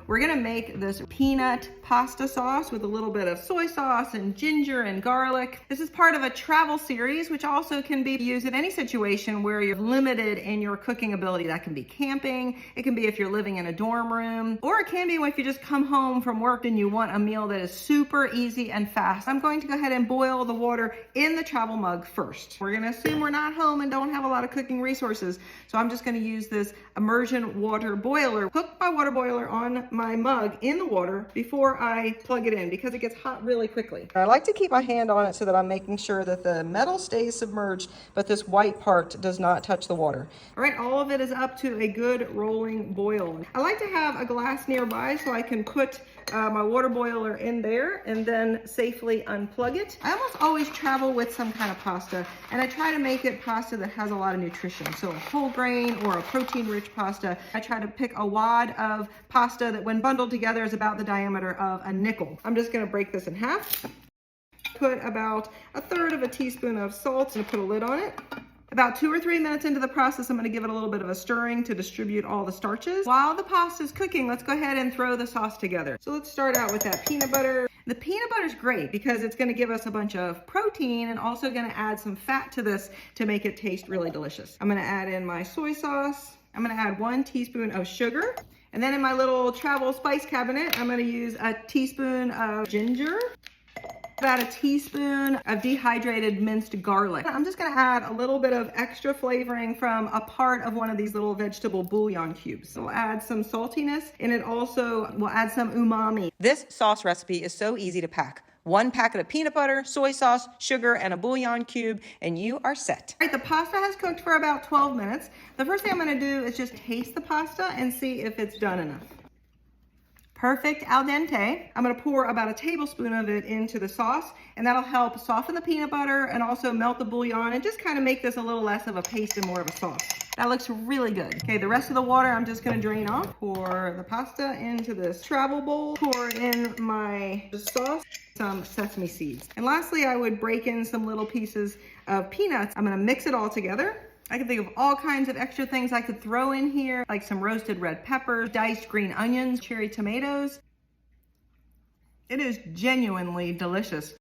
we're gonna make this peanut pasta sauce with a little bit of soy sauce and ginger and garlic. This is part of a travel series, which also can be used in any situation where you're limited in your cooking ability. That can be camping, it can be if you're living in a dorm room, or it can be if you just come home from work and you want a meal that is super easy and fast. I'm going to go ahead and boil the water in the travel mug first. We're gonna assume we're not home and don't have a lot of cooking resources, so I'm just gonna use this immersion water boiler. Hook my water boiler on my mug in the water before I plug it in because it gets hot really quickly. I like to keep my hand on it so that I'm making sure that the metal stays submerged, but this white part does not touch the water. All right, all of it is up to a good rolling boil. I like to have a glass nearby so I can put my water boiler in there and then safely unplug it. I almost always travel with some kind of pasta, and I try to make it pasta that has a lot of nutrition. So a whole grain or a protein-rich pasta. I try to pick a wad of pasta that when bundled together is about the diameter of a nickel. I'm just gonna break this in half. Put about 1/3 of a teaspoon of salt and put a lid on it. About 2 or 3 minutes into the process, I'm gonna give it a little bit of a stirring to distribute all the starches. While the pasta is cooking, let's go ahead and throw the sauce together. So let's start out with that peanut butter. The peanut butter is great because it's gonna give us a bunch of protein and also gonna add some fat to this to make it taste really delicious. I'm gonna add in my soy sauce. I'm gonna add 1 teaspoon of sugar. And then in my little travel spice cabinet, I'm gonna use a teaspoon of ginger. About a teaspoon of dehydrated minced garlic. I'm just gonna add a little bit of extra flavoring from a part of one of these little vegetable bouillon cubes. So we'll add some saltiness, and it also will add some umami. This sauce recipe is so easy to pack. 1 packet of peanut butter, soy sauce, sugar, and a bouillon cube, and you are set. All right, the pasta has cooked for about 12 minutes. The first thing I'm gonna do is just taste the pasta and see if it's done enough. Perfect al dente. I'm gonna pour about a tablespoon of it into the sauce, and that'll help soften the peanut butter and also melt the bouillon and just kind of make this a little less of a paste and more of a sauce. That looks really good. Okay, the rest of the water I'm just gonna drain off. Pour the pasta into this travel bowl. Pour in my sauce, some sesame seeds. And lastly, I would break in some little pieces of peanuts. I'm gonna mix it all together. I can think of all kinds of extra things I could throw in here, like some roasted red peppers, diced green onions, cherry tomatoes. It is genuinely delicious.